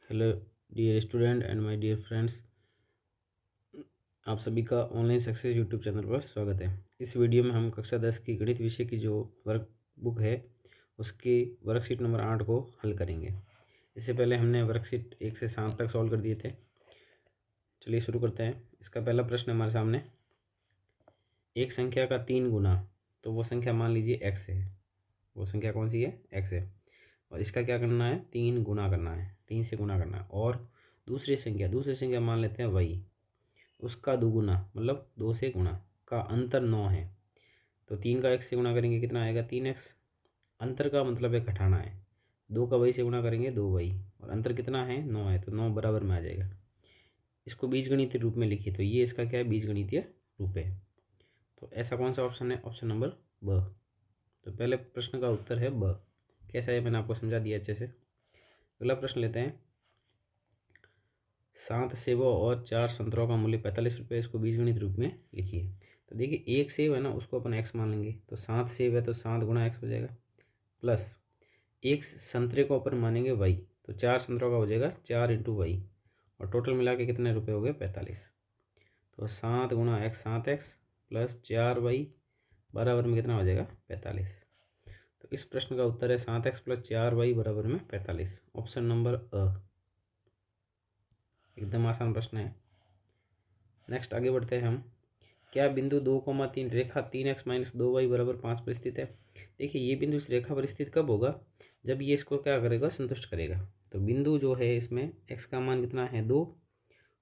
Hello dear student and my dear friends, आप सभी का ऑनलाइन सक्सेस यूट्यूब चैनल पर स्वागत है। इस वीडियो में हम कक्षा 10 की गणित विषय की जो वर्क बुक है उसकी वर्कशीट नंबर 8 को हल करेंगे। इससे पहले हमने वर्कशीट 1 से 7 तक सॉल्व कर दिए थे। चलिए शुरू करते हैं। इसका पहला प्रश्न हमारे सामने, एक संख्या का 3 गुना, तो वो संख्या मान लीजिए एक्स है। वो संख्या कौन सी है? एक्स है। और इसका क्या करना है? 3 गुना करना है, 3 से गुना करना है। और दूसरी संख्या मान लेते हैं वाई, उसका दुगुना मतलब 2 से गुना का अंतर 9 है। तो 3 का एक्स से गुना करेंगे कितना आएगा? 3x। अंतर का मतलब है घटाना है। 2 का वाई से गुना करेंगे 2y, और अंतर कितना है? 9 है, तो 9 बराबर में आ जाएगा। इसको बीजगणितीय रूप में लिखिए, तो ये इसका क्या है? बीजगणितीय रूप है। तो ऐसा कौन सा ऑप्शन है? ऑप्शन नंबर ब। तो पहले प्रश्न का उत्तर है ब। कैसा है मैंने आपको समझा दिया अच्छे से। अगला प्रश्न लेते हैं। 7 सेबों और 4 संतरों का मूल्य 45 रुपये। इसको बीजगणित रूप में लिखिए। तो देखिए, एक सेब है ना, उसको अपन एक्स मान लेंगे, तो 7 सेब है तो 7 गुना एक्स हो जाएगा, प्लस एक संतरे को अपन मानेंगे वाई, तो 4 संतरों का हो जाएगा 4 इंटू वाई, और टोटल मिला के कितने रुपये हो गए? 45। तो 7 गुना एक्स 7x प्लस 4y बराबर में कितना हो जाएगा? 45। तो इस प्रश्न का उत्तर है 7x प्लस 4y बराबर में 45। ऑप्शन नंबर अ। एकदम आसान प्रश्न है। नेक्स्ट आगे बढ़ते हैं हम। क्या बिंदु 2,3 रेखा 3x माइनस 2y बराबर 5 पर स्थित है? देखिए, ये बिंदु इस रेखा पर स्थित कब होगा? जब ये इसको क्या करेगा? संतुष्ट करेगा। तो बिंदु जो है इसमें x का मान कितना है? 2,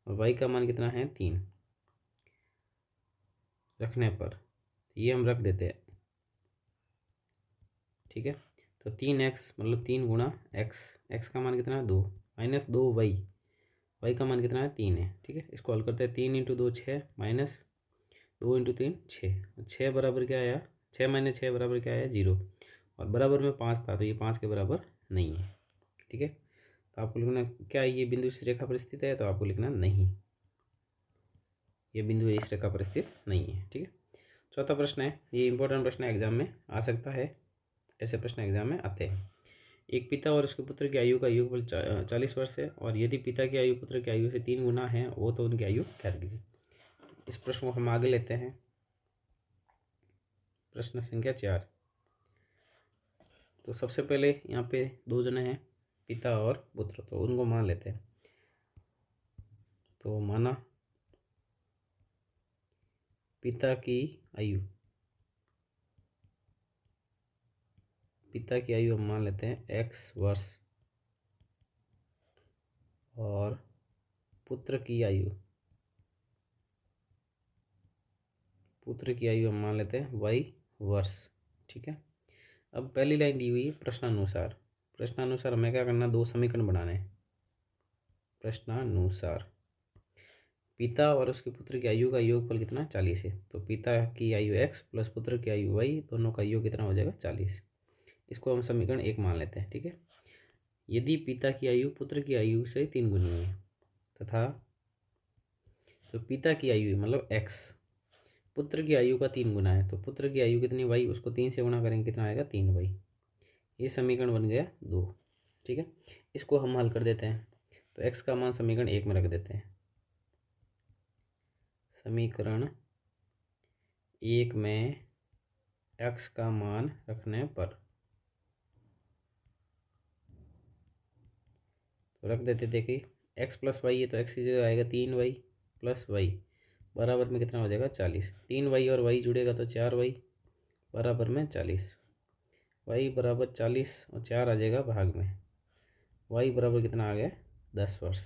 और y का मान कितना है? 3 रखने पर ये हम रख देते हैं, ठीक है। तो 3x मतलब 3 गुना x का मान कितना है? 2 माइनस 2y, y का मान कितना है? 3 है, ठीक है। इसको हल करते हैं। 3 इंटू 2 6 माइनस 2 इंटू 3 6, 6 बराबर क्या आया? 6 माइनस 6 बराबर क्या आया? 0। और बराबर में 5 था, तो ये 5 के बराबर नहीं है, ठीक है। तो आपको लिखना क्या, ये बिंदु इस रेखा पर स्थित है? तो आपको लिखना नहीं, ये बिंदु इस रेखा पर स्थित नहीं है, ठीक है। चौथा प्रश्न है, ये इंपॉर्टेंट प्रश्न एग्जाम में आ सकता है, ऐसे प्रश्न एग्जाम में आते हैं। एक पिता और उसके पुत्र की आयु का योगफल 40 वर्ष है, और यदि पिता की आयु पुत्र की आयु से 3 गुना है वो, तो उनकी आयु क्या कीजिए। इस प्रश्न को हम आगे लेते हैं। प्रश्न संख्या 4। तो सबसे पहले यहाँ पे 2 जने हैं, पिता और पुत्र, तो उनको मान लेते हैं। तो माना पिता की आयु, पिता की आयु हम मान लेते हैं x वर्ष, और पुत्र की आयु, पुत्र की आयु हम मान लेते हैं y वर्ष, ठीक है। अब पहली लाइन दी हुई है प्रश्नानुसार। प्रश्नानुसार हमें क्या करना? 2 समीकरण बनाने हैं। प्रश्नानुसार पिता और उसके पुत्र की आयु का योगफल कितना? 40 है। तो पिता की आयु x प्लस पुत्र की आयु y, दोनों का योग कितना हो जाएगा? 40। इसको हम समीकरण 1 मान लेते हैं, ठीक है। यदि पिता की आयु पुत्र की आयु से 3 गुनी है, तथा तो पिता की आयु मतलब x पुत्र की आयु का 3 गुना है, तो पुत्र की आयु कितनी? y, उसको 3 से गुना करेंगे, कितना आएगा? 3y। ये समीकरण बन गया 2, ठीक है। इसको हम हल कर देते हैं। तो x का मान समीकरण 1 में रख देते हैं। समीकरण 1 में x का मान रखने पर, तो रख देते। देखिए, x प्लस वाई है, तो x की जगह आएगा 3y प्लस वाई, बराबर में कितना हो जाएगा? 40। 3y और y जुड़ेगा तो 4y बराबर में 40। y बराबर 40 और 4 आ जाएगा भाग में, y बराबर कितना आ गया? 10 वर्ष।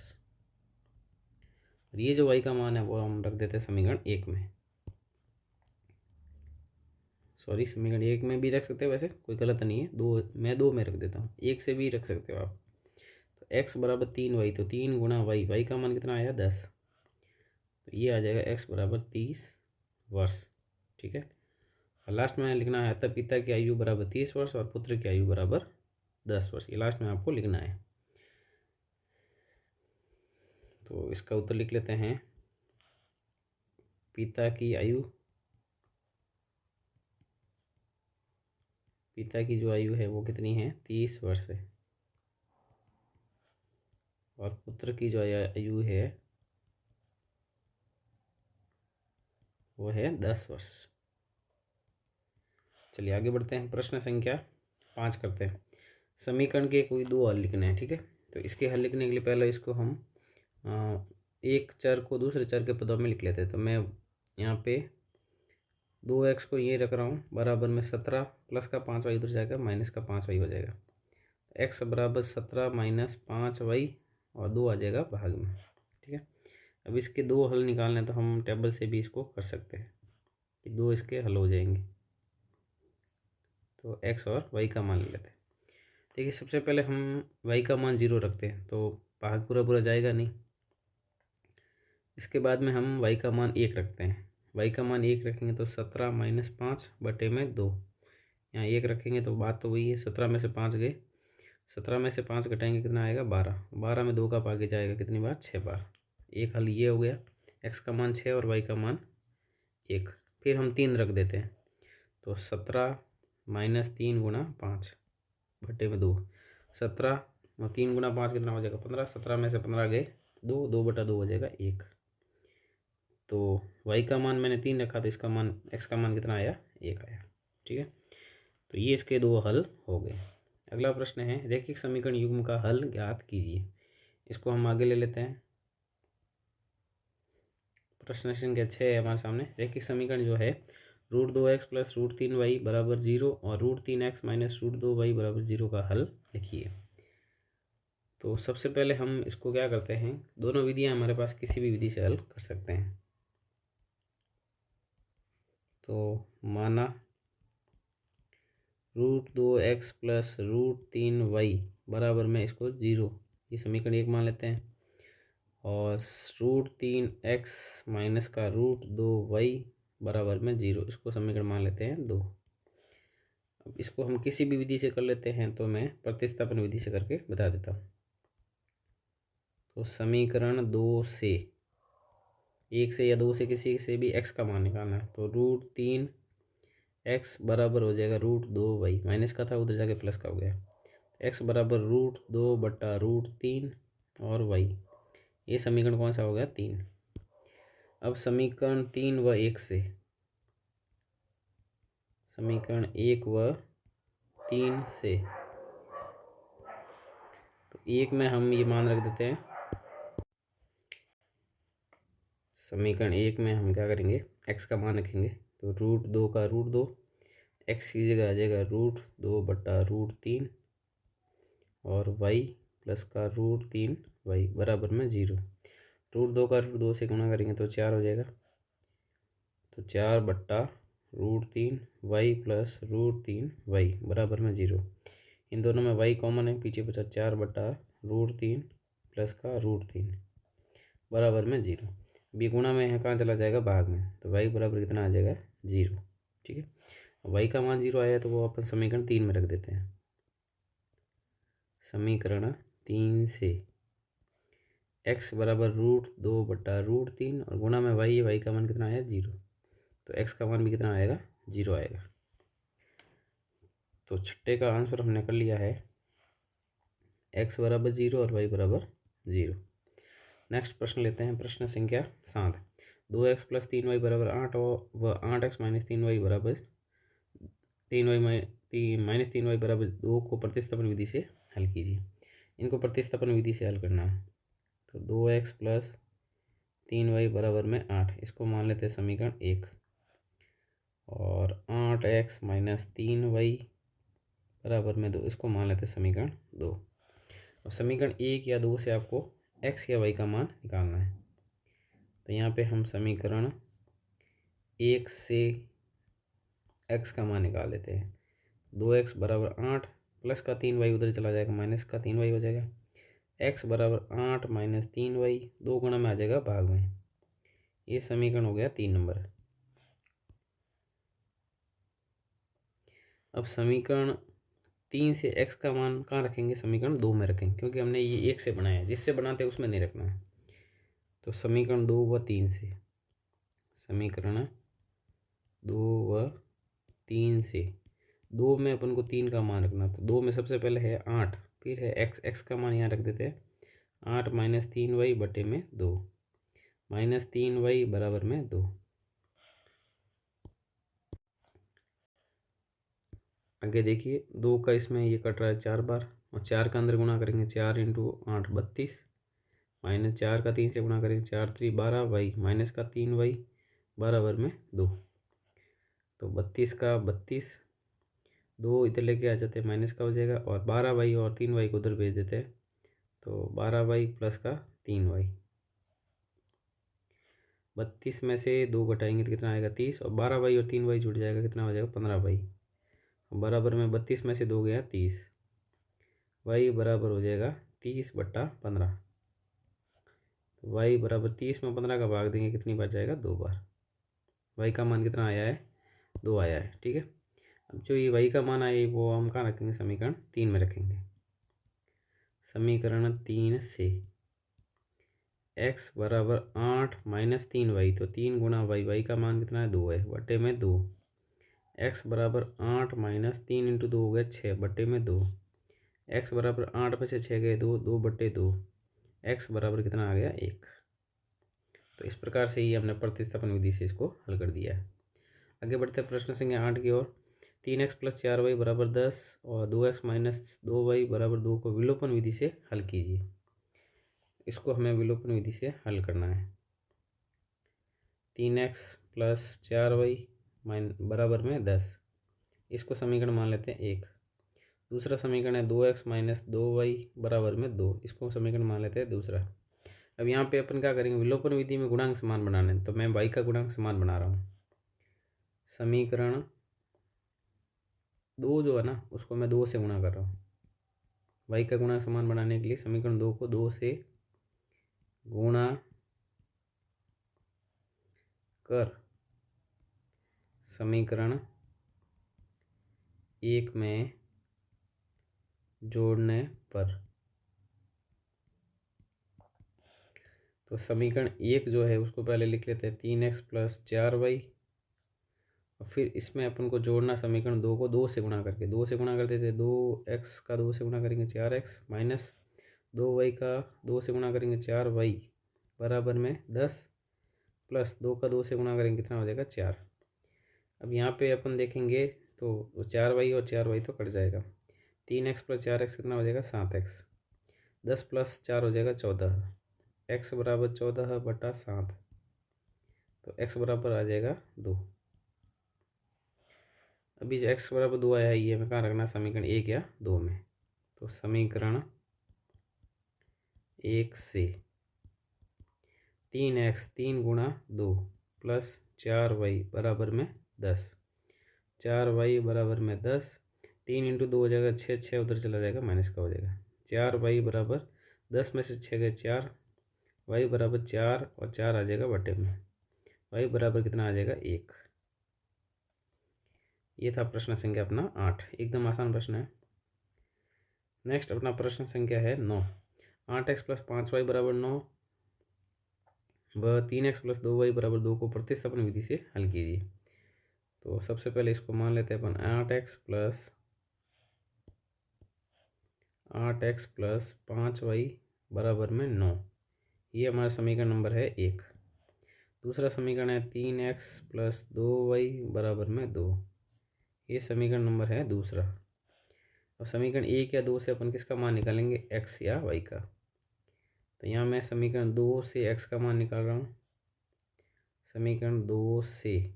और ये जो y का मान है वो हम रख देते हैं समीकरण 1 में। सॉरी, समीकरण 1 में भी रख सकते हो, वैसे कोई गलत नहीं है। 2, मैं 2 में रख देता हूँ, 1 से भी रख सकते हो आप। तो x बराबर 3y, तो 3 गुना y का मान कितना आया? 10। तो ये आ जाएगा x बराबर 30 वर्ष, ठीक है। और लास्ट में लिखना है, अतः पिता की आयु बराबर 30 वर्ष और पुत्र की आयु बराबर 10 वर्ष। ये लास्ट में आपको लिखना है। तो इसका उत्तर लिख लेते हैं। पिता की आयु, पिता की जो आयु है वो कितनी है? 30 वर्ष है। और पुत्र की जो आयु है वो है 10 वर्ष। चलिए आगे बढ़ते हैं। प्रश्न संख्या 5 करते हैं। समीकरण के कोई दो हल लिखने हैं, ठीक है। तो इसके हल लिखने के लिए पहले इसको हम एक चर को दूसरे चर के पदों में लिख लेते हैं। तो मैं यहाँ पे 2x को ये रख रहा हूँ बराबर में 17 प्लस का 5y उधर जाएगा माइनस का 5y हो जाएगा। x बराबर 17 माइनस 5y और 2 आ जाएगा भाग में, ठीक है। अब इसके दो हल निकालने तो हम टेबल से भी इसको कर सकते हैं कि दो इसके हल हो जाएंगे। तो x और y का मान ले लेते हैं। देखिए सबसे पहले हम y का मान 0 रखते हैं तो भाग पूरा पूरा जाएगा नहीं। इसके बाद में हम y का मान 1 रखते हैं। y का मान 1 रखेंगे तो 17 माइनस 5 बटे में 2, यहाँ 1 रखेंगे तो बात तो वही है। 17 में से 5 गए, 17 में से 5 घटाएंगे कितना आएगा 12, 12 में 2 का भागे जाएगा कितनी बार 6 बार। एक हल ये हो गया, x का मान 6 और y का मान 1। फिर हम 3 रख देते हैं तो 17 माइनस 3 गुणा 5 बटे में 2, 17 और 3 गुणा 5 कितना हो जाएगा 15, 17 में से 15 गए 2, 2 बटा 2 हो जाएगा 1। तो y का मान मैंने 3 रखा तो इसका मान x का मान कितना आया 1 आया, ठीक है। तो ये इसके दो हल हो गए। अगला प्रश्न है रैखिक समीकरण युग्म का हल ज्ञात कीजिए। इसको हम आगे ले लेते हैं। प्रश्न संख्या 6 है हमारे सामने। रैखिक समीकरण जो है √2x प्लस √3y बराबर 0 और √3x माइनस √2y बराबर 0 का हल लिखिए। तो सबसे पहले हम इसको क्या करते हैं, दोनों विधियां हमारे पास किसी भी विधि से हल कर सकते हैं। तो माना √2x प्लस √3y बराबर में इसको 0, ये समीकरण 1 मान लेते हैं। और √3x माइनस का √2y बराबर में 0, इसको समीकरण मान लेते हैं 2। अब इसको हम किसी भी विधि से कर लेते हैं तो मैं प्रतिस्थापन विधि से करके बता देता हूँ। तो समीकरण 2 से, 1 से या 2 से किसी से भी x का मान निकालना है। तो √3x बराबर हो जाएगा √2y, माइनस का था उधर जाके प्लस का हो गया। x बराबर √2 बटा √3 और y, ये समीकरण कौन सा हो गया 3। अब समीकरण 3 व 1 से, समीकरण 1 व 3 से, तो 1 में हम ये मान रख देते हैं। समीकरण 1 में हम क्या करेंगे, x का मान रखेंगे तो √2 का √2, x की जगह आ जाएगा √2 बटा √3 और y प्लस का √3y बराबर में 0। √2 का √2 से गुणा करेंगे तो 4 हो जाएगा। तो 4 बट्टा √3y प्लस √3y बराबर में 0। इन दोनों में y कॉमन है, पीछे बचा 4 बट्टा √3 प्लस का √3 बराबर में 0। बी गुणा में है, कहाँ चला जाएगा भाग में, तो y बराबर कितना आ जाएगा 0, ठीक है। y का मान 0 आया तो वो अपन समीकरण 3 में रख देते हैं। समीकरण 3 से x बराबर √2 बटा √3 और गुणा में y का मान कितना आया 0, तो x का मान भी कितना आएगा 0 आएगा। तो छठे का आंसर हमने कर लिया है, x बराबर 0 और y बराबर 0। नेक्स्ट प्रश्न लेते हैं। प्रश्न संख्या 7। 2x प्लस 3y बराबर 8 और व 8x माइनस 3y बराबर 3y माइनस 3y बराबर 2 को प्रतिस्थापन विधि से हल कीजिए। इनको प्रतिस्थापन विधि से हल करना है। तो 2x प्लस 3y बराबर में 8, इसको मान लेते हैं समीकरण 1। और 8x माइनस 3y बराबर में 2, इसको मान लेते हैं समीकरण 2। अब समीकरण 1 या 2 से आपको x या y का मान निकालना है। तो यहाँ पे हम समीकरण 1 से x का मान निकाल देते हैं। 2x बराबर 8 प्लस का 3y उधर चला जाएगा, माइनस का 3y हो जाएगा। x बराबर 8 माइनस 3y 2 गुणा में आ जाएगा भाग में। ये समीकरण हो गया 3 नंबर। अब समीकरण 3 से x का मान कहाँ रखेंगे, समीकरण 2 में रखेंगे, क्योंकि हमने ये 1 से बनाया है, जिससे बनाते हैं उसमें नहीं रखना है। तो समीकरण 2 व 3 से, समीकरण 2 व 3 से, 2 में अपन को 3 का मान रखना। तो 2 में सबसे पहले है 8, फिर है x का मान यहाँ रख देते हैं 8 माइनस 3y बटे में 2, -3y बराबर में 2। आगे देखिए 2 का इसमें ये कट रहा है 4 बार, और 4 का अंदर गुणा करेंगे 4 इंटू 8 32, -4 का 3 से गुणा करेंगे 4 3 12y माइनस का 3y बराबर में 2। तो 32 का 32, 2 इधर लेके आ जाते हैं माइनस का हो जाएगा, और 12y और 3y को उधर भेज देते हैं, तो 12y प्लस का 3y। 32 में से 2 घटाएंगे तो कितना आएगा 30, और 12y और 3y जुड़ जाएगा, कितना हो जाएगा 15y, बराबर में 32 में से 2 गया 30, y बराबर हो जाएगा 30/15। y बराबर 30 में 15 का भाग देंगे, कितनी बार जाएगा 2 बार। y का मान कितना आया है 2 आया है। ठीक है, अब जो ये y का मान आया है वो हम कहाँ रखेंगे, समीकरण 3 में रखेंगे। समीकरण 3 से x बराबर 8 माइनस 3y, तो 3 गुणा y का मान कितना है 2 है, बटे में 2। x बराबर 8 माइनस 3 इंटू 2 हो गया 6 बटे में 2। x बराबर 8 में से 6 गए 2, 2 बटे 2, x बराबर कितना आ गया 1। तो इस प्रकार से ही हमने प्रतिस्थापन विधि से इसको हल कर दिया है। आगे बढ़ते हैं प्रश्न संख्या 8 की ओर। 3x प्लस 4y बराबर 10 और 2x माइनस 2y बराबर 2 को विलोपन विधि से हल कीजिए। इसको हमें विलोपन विधि से हल करना है। 3x प्लस 4y बराबर में 10, इसको समीकरण मान लेते हैं 1। दूसरा समीकरण है 2x माइनस 2y बराबर में 2, इसको समीकरण मान लेते हैं दूसरा। अब यहाँ पे अपन क्या करेंगे, विलोपन विधि में गुणांक समान बनाने हैं, तो मैं y का गुणांक समान बना रहा हूँ। समीकरण 2 जो है ना, उसको मैं 2 से गुणा कर रहा हूँ। y का गुणांक समान बनाने के लिए समीकरण 2 को 2 से गुणा कर समीकरण 1 में जोड़ने पर, तो समीकरण 1 जो है उसको पहले लिख लेते हैं 3x प्लस 4y, और फिर इसमें अपन को जोड़ना समीकरण 2 को 2 से गुणा करके, 2 से गुणा कर देते 2x का 2 से गुणा करेंगे 4x माइनस 2y का 2 से गुणा करेंगे 4y बराबर में 10, प्लस 2 का 2 से गुणा करेंगे कितना हो जाएगा 4। अब यहाँ पे अपन देखेंगे तो 4y और 4y तो कट जाएगा, 3x प्लस 4x कितना हो जाएगा 7x, 10 प्लस 4 हो जाएगा 14, x बराबर 14/7, तो x बराबर आ जाएगा 2। अभी जो x बराबर 2 आया है ये हमें कहाँ रखना, समीकरण 1 या 2 में। तो समीकरण 1 से 3x 3 गुणा 2 प्लस 4y बराबर में 10, 4y बराबर में 10, 3 इंटू 2 हो जाएगा 6, 6 उधर चला जाएगा माइनस का हो जाएगा, 4y बराबर 10 में से 6 गए 4, y बराबर 4 और 4 आ जाएगा बटे में, y बराबर कितना आ जाएगा 1। ये था प्रश्न संख्या अपना 8, एकदम आसान प्रश्न है। नेक्स्ट अपना प्रश्न संख्या है 9। 8x प्लस 5y बराबर 9 व 3x प्लस 2y बराबर 2 को प्रतिस्थापन विधि से हल कीजिए। तो सबसे पहले इसको मान लेते हैं अपन 8x प्लस 5y बराबर में 9, ये हमारा समीकरण नंबर है 1। दूसरा समीकरण है 3x प्लस 2y बराबर में 2, ये समीकरण नंबर है दूसरा। और समीकरण 1 या 2 से अपन किसका मान निकालेंगे, x या y का। तो यहाँ मैं समीकरण 2 से x का मान निकाल रहा हूँ। समीकरण 2 से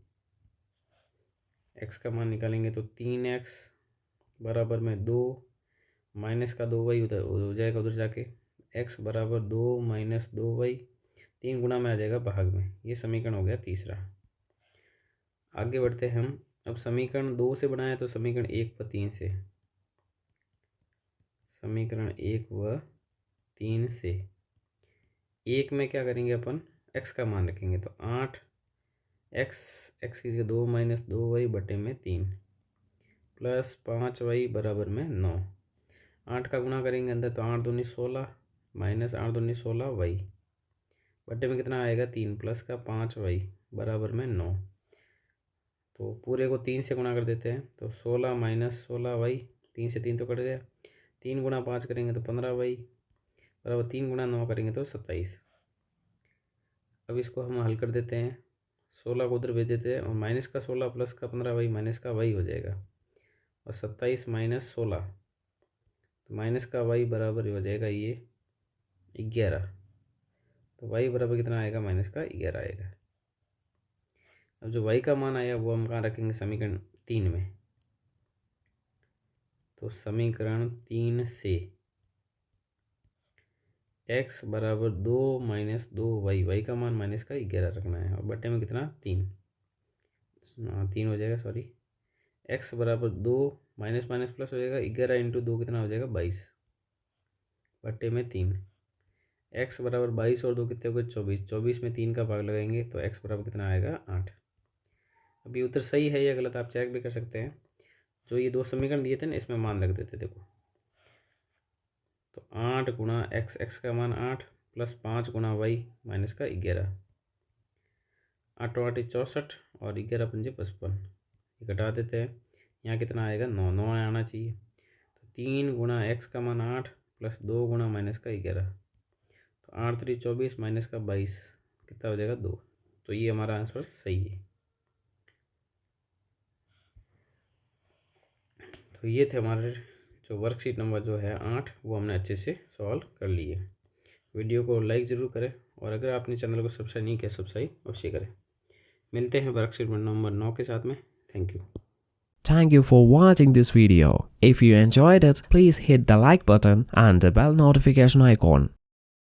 x का मान निकालेंगे तो 3x बराबर में 2 माइनस का 2y उधर हो जाएगा, उधर जाके x बराबर 2 माइनस 2y, 3 गुना में आ जाएगा भाग में। ये समीकरण हो गया तीसरा। आगे बढ़ते हैं हम। अब समीकरण 2 से बनाए तो समीकरण 1 व 3 से, समीकरण 1 व 3 से 1 में क्या करेंगे अपन, x का मान रखेंगे तो 8x की जगह 2 माइनस 2y बटे में 3 प्लस 5y बराबर में 9। 8 का गुणा करेंगे अंदर तो 8 दूनी 16 माइनस 8 दूनी 16y बटे में कितना आएगा 3 प्लस का 5y बराबर में 9। तो पूरे को 3 से गुणा कर देते हैं तो 16 माइनस 16y, 3 से 3 तो कट गया, 3 गुणा 5 करेंगे तो 15y बराबर 3 × 9 करेंगे तो 27। अब इसको हम हल कर देते हैं, 16 को उधर भेज देते हैं और माइनस का 16 प्लस का 15 वही माइनस का वही हो जाएगा, और 27 माइनस 16 तो माइनस का वाई बराबर हो जाएगा ये 11। तो वाई बराबर कितना आएगा, माइनस का 11 आएगा। अब जो वाई का मान आया वो हम कहाँ रखेंगे, समीकरण 3 में। तो समीकरण 3 से x बराबर 2 माइनस 2 वाई का मान माइनस का 11 रखना है, और बटे में कितना 3, 3 हो जाएगा, सॉरी। x बराबर 2 माइनस माइनस प्लस हो जाएगा, 11 × 2 कितना हो जाएगा 22, बटे में 3। x बराबर 22 और 2 कितने हो गए 24, 24 में 3 का भाग लगाएंगे तो x बराबर कितना आएगा 8। अभी उत्तर सही है या गलत आप चेक भी कर सकते हैं। जो ये 2 समीकरण दिए थे ना, इसमें मान रख देते, देखो। तो 8 गुणा x का मान 8 प्लस 5 गुणा y माइनस का 11, 8 8 64 और 11 पंजे 55, ये घटा देते हैं। यहाँ कितना आएगा 9, 9 आना चाहिए। तो 3 गुणा x का मान 8 प्लस 2 गुणा माइनस का 11, तो 8 3 24 माइनस का 22 कितना हो जाएगा 2। तो ये हमारा आंसर सही है। तो ये थे हमारे जो वर्कशीट नंबर जो है 8, वो हमने अच्छे से सॉल्व कर लिए। वीडियो को लाइक ज़रूर करें, और अगर आपने चैनल को सब्सक्राइब नहीं किया सब्सक्राइब अवश्य करें। मिलते हैं वर्कशीट नंबर 9 के साथ में। Thank you. Thank you for watching this video. If you enjoyed it, please hit the like button and the bell notification icon.